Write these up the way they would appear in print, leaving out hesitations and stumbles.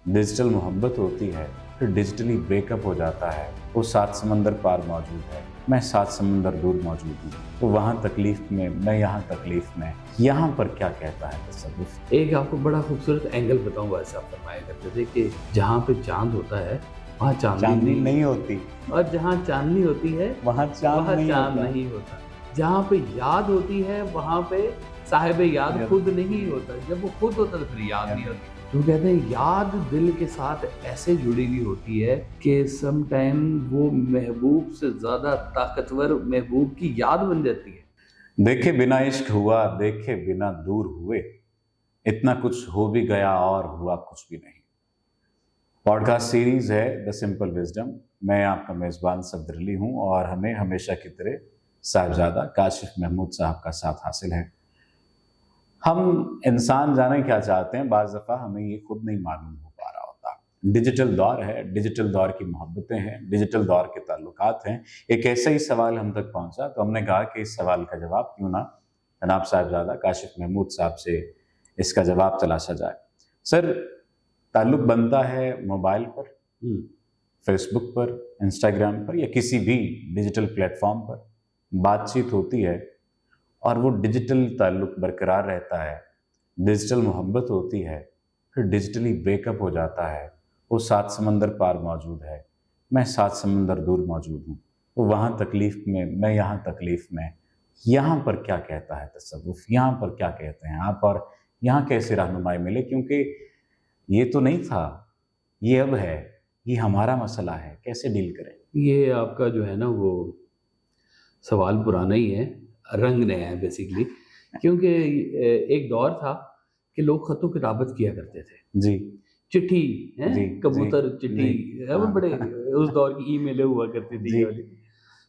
Digital मोहब्बत होती है, फिर डिजिटली ब्रेकअप हो जाता है। वो 7 समंदर पार मौजूद है, मैं 7 समंदर दूर मौजूद हूँ। तो वहाँ तकलीफ में, मैं यहाँ तकलीफ में, यहाँ पर क्या कहता है तसव्वुफ। एक आपको बड़ा खूबसूरत एंगल बताऊं, वैसे आप फरमाया करते थे कि जहाँ पे चांद होता है वहाँ चांदनी नहीं होती, और जहाँ चांदनी होती है वहाँ चांद नहीं होता। जहाँ पे याद होती है वहाँ पे साहिब याद खुद नहीं होता। जब वो खुद होता तो फिर याद नहीं होती। तो कहते हैं याद दिल के साथ ऐसे जुड़ी हुई होती है कि सम टाइम वो महबूब से ज्यादा ताकतवर महबूब की याद बन जाती है। देखे बिना इश्क हुआ, देखे बिना दूर हुए, इतना कुछ हो भी गया और हुआ कुछ भी नहीं। पॉडकास्ट सीरीज है द सिंपल विजडम। मैं आपका मेज़बान सफदर अली हूँ और हमें हमेशा की तरह साहिबजादा काशिफ महमूद साहब का साथ हासिल है। हम इंसान जाने क्या चाहते हैं, बाज़ दफ़ा हमें ये खुद नहीं मालूम हो पा रहा होता। डिजिटल दौर है, डिजिटल दौर की मोहब्बतें हैं, डिजिटल दौर के ताल्लुकात हैं। एक ऐसा ही सवाल हम तक पहुंचा तो हमने कहा कि इस सवाल का जवाब क्यों ना जनाब साहिबजादा काशिफ महमूद साहब से इसका जवाब तलाशा जाए। सर, ताल्लुक बनता है मोबाइल पर, फेसबुक पर, इंस्टाग्राम पर या किसी भी डिजिटल प्लेटफॉर्म पर बातचीत होती है और वो डिजिटल ताल्लुक बरकरार रहता है, डिजिटल मोहब्बत होती है, फिर डिजिटली ब्रेकअप हो जाता है। वो 7 समंदर पार मौजूद है, मैं 7 समंदर दूर मौजूद हूँ। तो वहाँ तकलीफ में, मैं यहाँ तकलीफ में, यहाँ पर क्या कहता है तसव्वुफ, यहाँ पर क्या कहते हैं आप, और यहाँ कैसे रहनुमाई मिले, क्योंकि ये तो नहीं था, ये अब है, ये हमारा मसला है, कैसे डील करें। ये आपका जो है ना वो सवाल पुराना ही है, रंग नया है बेसिकली। क्योंकि एक दौर था कि लोग खतों किताबत किया करते थे जी, चिट्ठी है, जी, कबूतर जी, चिट्ठी जी, है, वो हाँ। बड़े उस दौर की ईमेलें हुआ करती थी जी। ये वाली।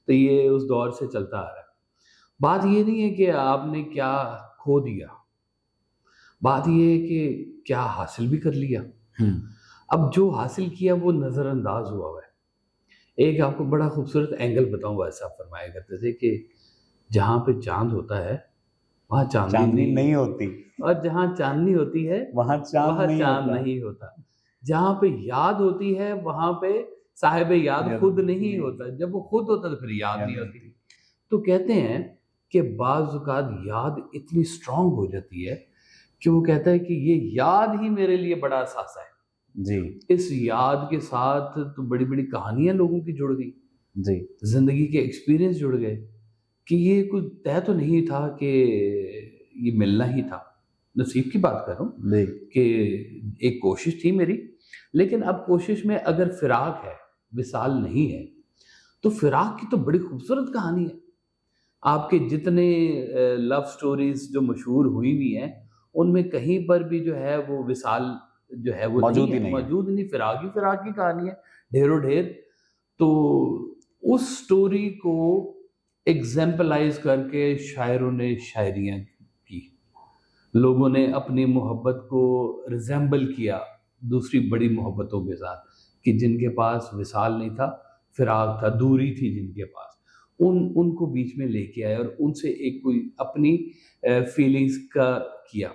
तो ये उस दौर से चलता आ रहा है। बात ये नहीं है कि आपने क्या खो दिया, बात ये है कि क्या हासिल भी कर लिया। अब जो हासिल किया वो नज़रअंदाज हुआ है। एक आपको बड़ा खूबसूरत एंगल बताऊं, वैसे आप फरमाया करते थे कि जहाँ पे चांद होता है वहाँ चांदनी नहीं होती, और जहाँ चांदनी होती है वहाँ चांद नहीं होता। जहाँ पे याद होती है वहाँ पे साहिब याद खुद नहीं होता। जब वो खुद होता तो फिर याद नहीं होती। तो कहते हैं कि बाज़ औक़ात याद इतनी स्ट्रांग हो जाती है कि वो कहता है कि ये याद ही मेरे लिए बड़ा असासा है। जी, इस याद के साथ तो बड़ी बड़ी कहानियां लोगों की जुड़ गई, जी, जिंदगी के एक्सपीरियंस जुड़ गए कि ये कुछ तय तो नहीं था कि ये मिलना ही था। नसीब की बात कर रहा हूँ जी, कि एक कोशिश थी मेरी, लेकिन अब कोशिश में अगर फिराक है, विसाल नहीं है, तो फिराक की तो बड़ी खूबसूरत कहानी है। आपके जितने लव स्टोरीज जो मशहूर हुई हुई हैं, उनमें कहीं पर भी जो है वो विसाल जो है वो मौजूद नहीं ही है, नहीं है। मौजूद नहीं। फिराक की कहानी है, ढेरों ढेर। तो उस स्टोरी को एग्जाम्पलाइज करके शायरों ने शायरियाँ की, लोगों ने अपनी मोहब्बत को रिजेंबल किया दूसरी बड़ी मोहब्बतों के साथ, कि जिनके पास विसाल नहीं था, फिराक था, दूरी थी जिनके पास, उनको बीच में लेके आए और उनसे एक कोई अपनी फीलिंग्स का किया।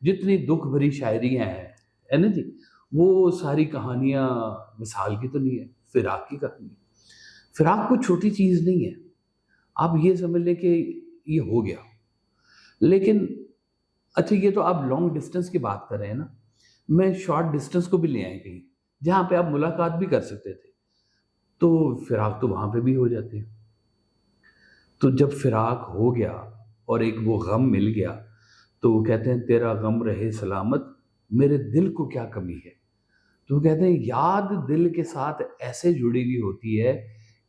जितनी दुख भरी शायरियाँ हैं, है ना जी, वो सारी कहानियाँ विसाल की तो नहीं है, फिराक की कहानी है। फिराक कोई छोटी चीज़ नहीं है, आप ये समझ लें कि ये हो गया। लेकिन अच्छा, ये तो आप लॉन्ग डिस्टेंस की बात कर रहे हैं ना, मैं शॉर्ट डिस्टेंस को भी ले आए कहीं जहाँ पे आप मुलाकात भी कर सकते थे, तो फिराक तो वहाँ पे भी हो जाते हैं। तो जब फिराक हो गया और एक वो गम मिल गया, तो वो कहते हैं तेरा गम रहे सलामत, मेरे दिल को क्या कमी है। तो वो कहते हैं याद दिल के साथ ऐसे जुड़ी हुई होती है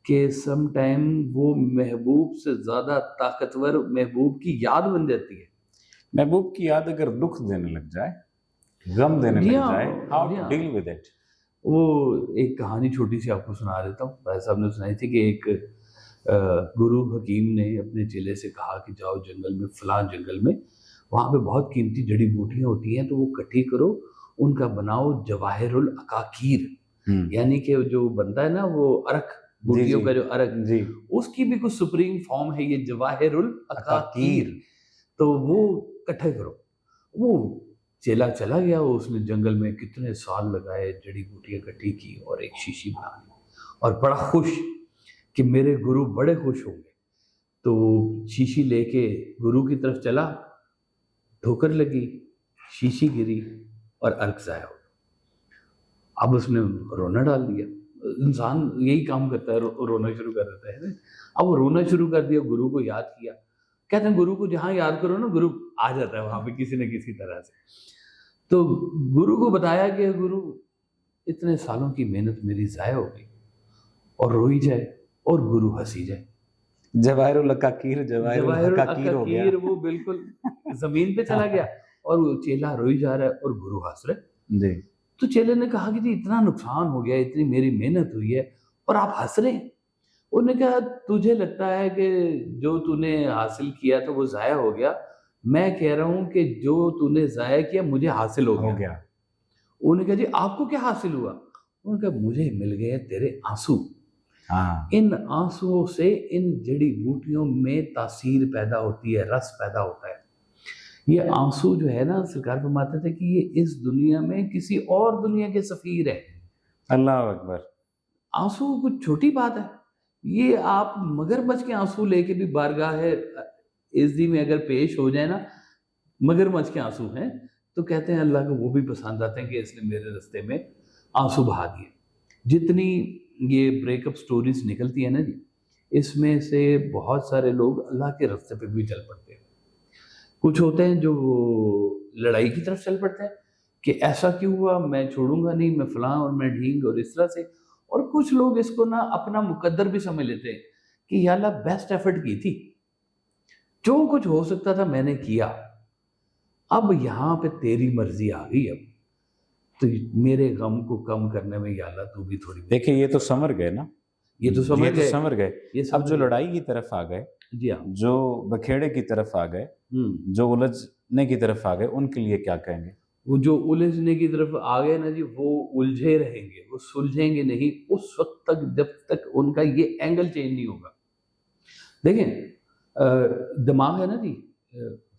कि सम टाइम वो महबूब से ज़्यादा ताकतवर महबूब की याद बन जाती है। महबूब की याद अगर दुख देने लग जाए, गम देने जी लग हाँ, जाए, हाउ जी टू हाँ। Deal with it. वो एक कहानी छोटी सी आपको सुना देता हूँ। भाई साहब ने सुनाई थी कि एक गुरु हकीम ने अपने चेले से कहा कि जाओ जंगल में, फलां जंगल में, वहाँ पे बहुत कीमती जड़ी बूटियाँ होती हैं, तो वो इकट्ठी करो, उनका बनाओ जवाहिरुल अकाकीर। यानी कि जो बनता है ना वो अरक, बूटियों का जो अरक, जी, उसकी भी कुछ सुप्रीम फॉर्म है ये जवाहिरुल अकाकीर। तो वो इकट्ठे करो। वो چیلا چلا گیا، اس نے جنگل میں کتنے سال لگائے، جڑی بوٹیاں اکٹھی کی اور ایک شیشی بنا لی، اور بڑا خوش کہ میرے گرو بڑے خوش ہوں گے، تو شیشی لے کے گرو کی طرف چلا، ٹھوکر لگی، شیشی گری اور ارک ضائع ہو گیا۔ اب اس نے رونا ڈال دیا، انسان یہی کام کرتا ہے، رونا شروع کر دیتا ہے۔ اب وہ رونا شروع کر دیا، گرو کو یاد کیا، کہتے ہیں گرو کو جہاں یاد کرو نا گرو آ جاتا ہے وہاں پہ کسی نہ کسی طرح سے۔ تو گرو کو بتایا کہ گرو اتنے سالوں کی محنت میری ضائع ہو گئی، اور روئی جائے اور گرو ہنسی جائے۔ جواہر العقاقیر جواہر الحقاقیر ہو گیا، وہ بالکل زمین پہ چلا گیا، اور وہ چیلا روئی جا رہا ہے اور گرو ہنس رہے۔ جی تو چیلے نے کہا کہ جی اتنا نقصان ہو گیا، اتنی میری محنت ہوئی ہے اور آپ ہنس رہے ہیں۔ انہوں نے کہا تجھے لگتا ہے کہ جو تو نے حاصل کیا تو وہ ضائع ہو گیا، میں کہہ رہا ہوں کہ جو تو نے ضائع کیا مجھے حاصل ہو گیا۔ انہوں نے کہا جی آپ کو کیا حاصل ہوا؟ انہوں نے کہا مجھے مل گئے تیرے آنسو، ان آنسوؤں سے ان جڑی بوٹیوں میں تاثیر پیدا ہوتی ہے، رس پیدا ہوتا ہے۔ یہ آنسو جو ہے نا، سرکار فرماتے تھے کہ یہ اس دنیا میں کسی اور دنیا کے سفیر ہے۔ اللہ اکبر۔ آنسو کچھ چھوٹی بات ہے، یہ آپ مگرمچھ کے آنسو لے کے بھی بارگاہ عزی میں اگر پیش ہو جائے نا، مگرمچھ کے آنسو ہیں تو کہتے ہیں اللہ کو وہ بھی پسند آتے ہیں کہ اس نے میرے رستے میں آنسو بہا دیے۔ جتنی یہ بریک اپ سٹوریز نکلتی ہیں نا جی، اس میں سے بہت سارے لوگ اللہ کے رستے پہ بھی چل پڑتے ہیں۔ کچھ ہوتے ہیں جو لڑائی کی طرف چل پڑتے ہیں کہ ایسا کیوں ہوا، میں چھوڑوں گا نہیں، میں فلاں اور میں ڈھینگ اور اس طرح سے۔ اور کچھ لوگ اس کو نا اپنا مقدر بھی سمجھ لیتے ہیں کہ یا اللہ بیسٹ ایفرٹ کی تھی، جو کچھ ہو سکتا تھا میں نے کیا، اب یہاں پہ تیری مرضی آ گئی، اب تو میرے غم کو کم کرنے میں یا اللہ تو بھی تھوڑی۔ دیکھیں یہ تو سمر گئے نا، یہ تو سمر گئے۔ اب جو لڑائی کی طرف آ گئے، جی ہاں، جو بکھیڑے کی طرف آ گئے، جو الجھنے کی طرف آ گئے، ان کے لیے کیا کہیں گے؟ وہ جو الجھنے کی طرف آ گئے نا جی، وہ الجھے رہیں گے، وہ سلجھیں گے نہیں اس وقت تک جب تک ان کا یہ اینگل چینج نہیں ہوگا۔ دیکھیں دماغ ہے نا جی،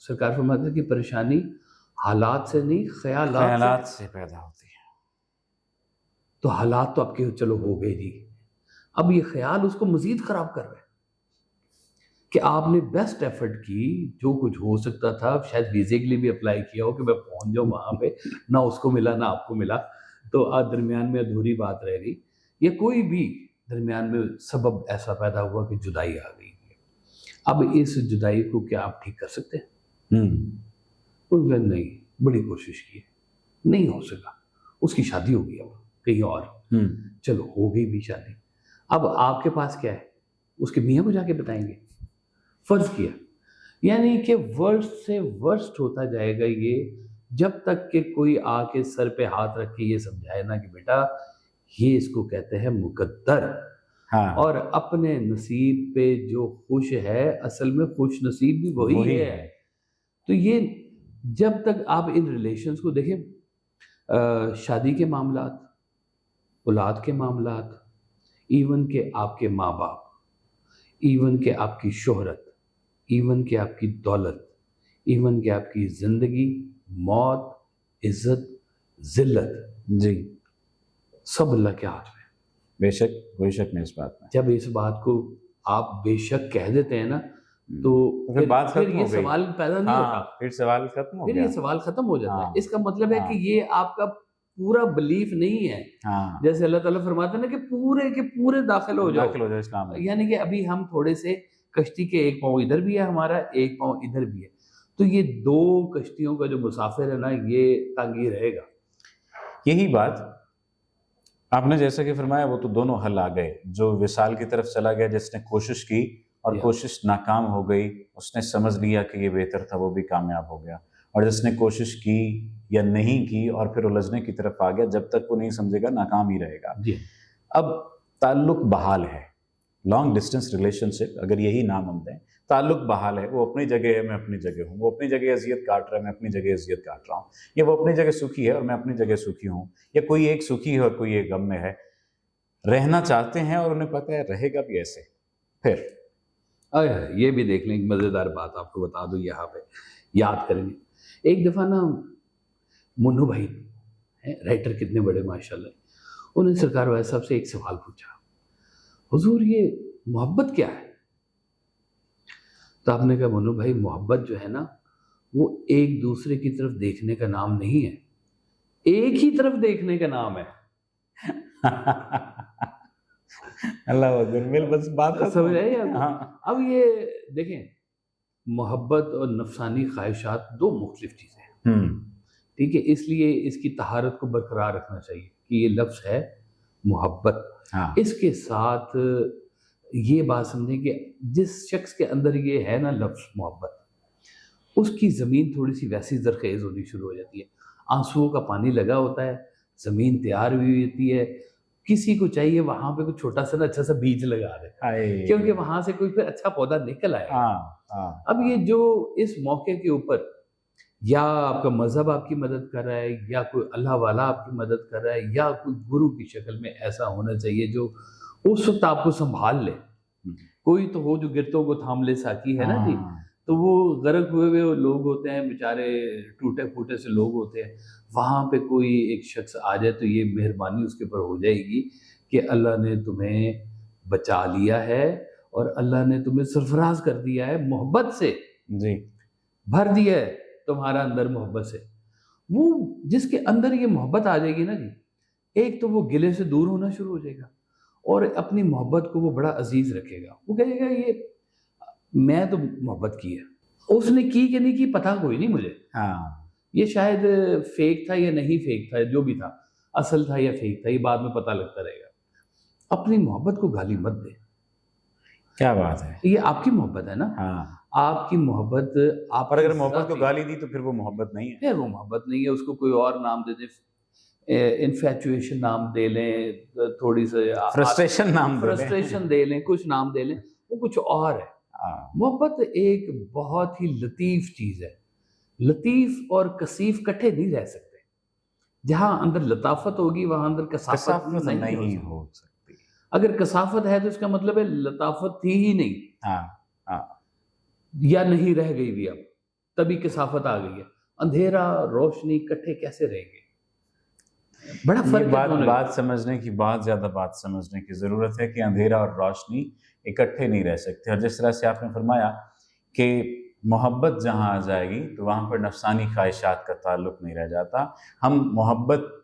سرکار فرماتے ہیں کہ پریشانی حالات سے نہیں خیالات سے پیدا ہوتی ہے۔ تو حالات تو آپ کے چلو ہو گئے جی، اب یہ خیال اس کو مزید خراب کر رہے ہیں کہ آپ نے بیسٹ ایفرٹ کی، جو کچھ ہو سکتا تھا، شاید ویزے کے لیے بھی اپلائی کیا ہو کہ میں پہنچ جاؤں وہاں پہ، نہ اس کو ملا نہ آپ کو ملا، تو درمیان میں ادھوری بات رہ گئی، یا کوئی بھی درمیان میں سبب ایسا پیدا ہوا کہ جدائی آ گئی۔ اب اس جدائی کو کیا آپ ٹھیک کر سکتے ہیں؟ نہیں، بڑی کوشش کی، نہیں ہو سکا، اس کی شادی ہو گئی اب کہیں اور، چلو ہو گئی بھی شادی، اب آپ کے پاس کیا ہے؟ اس کے میاں کو جا کے بتائیں گے؟ فرض کیا، یعنی کہ ورسٹ سے ورسٹ ہوتا جائے گا یہ، جب تک کہ کوئی آ کے سر پہ ہاتھ رکھ کے یہ سمجھائے نا کہ بیٹا یہ اس کو کہتے ہیں مقدر، اور اپنے نصیب پہ جو خوش ہے اصل میں خوش نصیب بھی وہی ہے۔ تو یہ جب تک آپ ان ریلیشنز کو دیکھیں، شادی کے معاملات، اولاد کے معاملات، ایون کہ آپ کے ماں باپ، ایون کہ آپ کی شہرت، ایون کہ آپ کی دولت، ایون کہ آپ کی زندگی، موت، عزت، ذلت، جی سب اللہ کے ہاتھ میں۔ بے شک، کوئی شک نہیں اس بات میں۔ جب اس بات کو آپ بے شک کہہ دیتے ہیں نا تو پھر یہ سوال پیدا نہیں ہوتا، پھر سوال ختم ہو گیا، پھر یہ سوال ختم ہو جاتا ہے۔ اس کا مطلب ہے کہ یہ آپ کا پورا بلیف نہیں ہے، جیسے اللہ تعالیٰ فرماتے ہیں نا کہ پورے کے پورے داخل ہو جاؤ اسلام میں، یعنی کہ ابھی ہم تھوڑے سے کشتی کے ایک پاؤں ادھر بھی ہے ہمارا، ایک پاؤں ادھر بھی ہے، تو یہ دو کشتیوں کا جو مسافر ہے نا یہ تنگ ہی رہے گا۔ یہی بات آپ نے جیسا کہ فرمایا، وہ تو دونوں حل آ گئے، جو وصال کی طرف چلا گیا جس نے کوشش کی اور کوشش ناکام ہو گئی، اس نے سمجھ لیا کہ یہ بہتر تھا، وہ بھی کامیاب ہو گیا، اور جس نے کوشش کی یا نہیں کی اور پھر الجھنے کی طرف آ گیا، جب تک وہ نہیں سمجھے گا ناکام ہی رہے گا۔ اب تعلق بحال ہے، لانگ ڈسٹینس ریلیشن شپ اگر یہی نام ہم دیں، تعلق بحال ہے، وہ اپنی جگہ ہے، میں اپنی جگہ ہوں، وہ اپنی جگہ اذیت کاٹ رہا ہے، میں اپنی جگہ اذیت کاٹ رہا ہوں، یا وہ اپنی جگہ سکھی ہے اور میں اپنی جگہ سکھی ہوں، یا کوئی ایک سکھی ہے اور کوئی ایک غم میں ہے، رہنا چاہتے ہیں اور انہیں پتہ ہے رہے گا بھی ایسے۔ پھر یہ بھی دیکھ لیں، ایک مزیدار بات آپ کو بتا دوں، یہاں پہ یاد کریں گے، ایک دفعہ نا मुन्नू भाई हैं, राइटर कितने बड़े माशाल्लाह, उन्होंने सरकार वाले साहब से एक सवाल पूछा, हुजूर ये मोहब्बत क्या है? तो आपने कहा मुन्नू भाई मोहब्बत जो है ना वो एक दूसरे की तरफ देखने का नाम नहीं है, एक ही तरफ देखने का नाम है। अल्लाह अकबर, मेरे बस बात समझ रहे हैं आप? हाँ अब ये देखें, मोहब्बत और नफसानी ख्वाहिशात दो मुख्तलिफ चीज़ें हैं, ठीक है, इसलिए इसकी तहारत को बरकरार रखना चाहिए कि ये लफ्ज़ है मोहब्बत। हाँ इसके साथ ये बात समझें कि जिस शख्स के अंदर ये है ना लफ्ज़ मोहब्बत, उसकी ज़मीन थोड़ी सी वैसी ज़रख़ेज़ होनी शुरू हो जाती है, आंसुओं का पानी लगा होता है, ज़मीन तैयार हुई होती है, किसी को चाहिए वहाँ पे कुछ छोटा सा ना अच्छा सा बीज लगा दे, क्योंकि वहाँ से कोई फिर अच्छा पौधा निकल आएगा। हाँ अब ये जो इस मौके के ऊपर या आपका मज़हब आपकी मदद कर रहा है, या कोई अल्लाह वाला आपकी मदद कर रहा है, या कोई गुरु की शक्ल में ऐसा होना चाहिए जो उस वक्त आपको संभाल ले, कोई तो हो जो गिरतों को थाम ले, साकी है ना जी, तो वो गर्क हुए वो लोग होते हैं बेचारे, टूटे फूटे से लोग होते हैं, वहाँ पे कोई एक शख्स आ जाए तो ये मेहरबानी उसके ऊपर हो जाएगी कि अल्लाह ने तुम्हें बचा लिया है और अल्लाह ने तुम्हें सरफराज कर दिया है मोहब्बत से, जी भर दिया है तुम्हारा अंदर मोहब्बत से। वो जिसके अंदर ये मोहब्बत आ जाएगी ना जी, एक तो वो गिले से दूर होना शुरू हो जाएगा और अपनी मोहब्बत को वो बड़ा अजीज रखेगा। वो कहेगा ये मैं तो मोहब्बत की है, उसने की कि नहीं की पता कोई नहीं मुझे, हाँ ये शायद फेक था या नहीं फेक था, जो भी था असल था या फेक था, ये बाद में पता लगता रहेगा। अपनी मोहब्बत को गाली मत दे, क्या बात है, ये आपकी मोहब्बत है ना, हाँ। आपकी मोहब्बत आप, और अगर मोहब्बत को गाली दी तो फिर वो मोहब्बत नहीं है, फिर वो मोहब्बत नहीं है, उसको कोई और नाम दे दे, इन्फैचुएशन नाम दे लें, थोड़ी सी फ्रस्ट्रेशन नाम दे लें। फ्रस्ट्रेशन दे लें, कुछ नाम दे लें, वो कुछ और है। हाँ, मोहब्बत एक बहुत ही लतीफ़ चीज़ है, लतीफ़ और कसीफ कट्ठे नहीं रह सकते, जहाँ अंदर लताफत होगी वहाँ अंदर कसाफत नहीं हो सकती। अगर कसाफत है तो इसका मतलब है लताफत थी ही नहीं, हाँ या नहीं रह गई भी, अब तभी कसाफत आ गई है। अंधेरा रोशनी इकट्ठे कैसे रहेंगे, बड़ा ये फर्क है। बात समझने की, बहुत ज़्यादा बात समझने की ज़रूरत है कि अंधेरा और रोशनी इकट्ठे नहीं रह सकते। और जिस तरह से आपने फरमाया कि मोहब्बत जहाँ आ जाएगी तो वहाँ पर नफसानी ख्वाहिशात का ताल्लुक नहीं रह जाता। हम मोहब्बत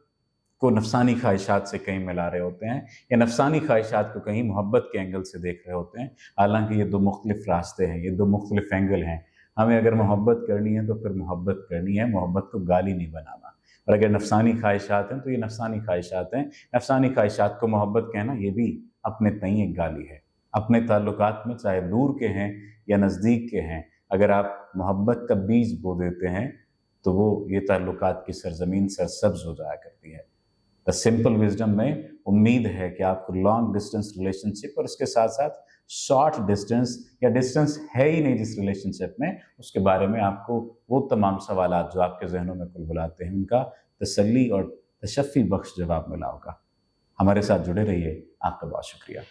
को नफसानी ख्वाहिशात से कहीं मिला रहे होते हैं या नफसानी ख्वाहिशात को कहीं मोहब्बत के एंगल से देख रहे होते हैं, हालांकि ये दो मुख्तलिफ रास्ते हैं, ये दो मुख्तलिफ एंगल हैं। हमें अगर मोहब्बत करनी है तो फिर मोहब्बत करनी है, मोहब्बत को गाली नहीं बनाना। और अगर नफसानी ख्वाहिशात हैं तो ये नफसानी ख्वाहिशात हैं। नफसानी ख्वाहिशात को मोहब्बत कहना ये भी अपने तई एक गाली है। अपने ताल्लुकात में चाहे दूर के हैं या नज़दीक के हैं, अगर आप मोहब्बत का बीज बो देते हैं तो वो ये ताल्लुकात की सरजमीन सरसब्ज हो जाया करती है। द सिंपल विजडम में उम्मीद है कि आपको लॉन्ग डिस्टेंस रिलेशनशिप और इसके साथ साथ शॉर्ट डिस्टेंस या डिस्टेंस है ही नहीं जिस रिलेशनशिप में, उसके बारे में आपको वो तमाम सवालात जो आपके जहनों में कुलबुलाते हैं उनका तसल्ली और तशफ़ी बख्श जवाब मिला होगा। हमारे साथ जुड़े रहिए। आपका बहुत शुक्रिया।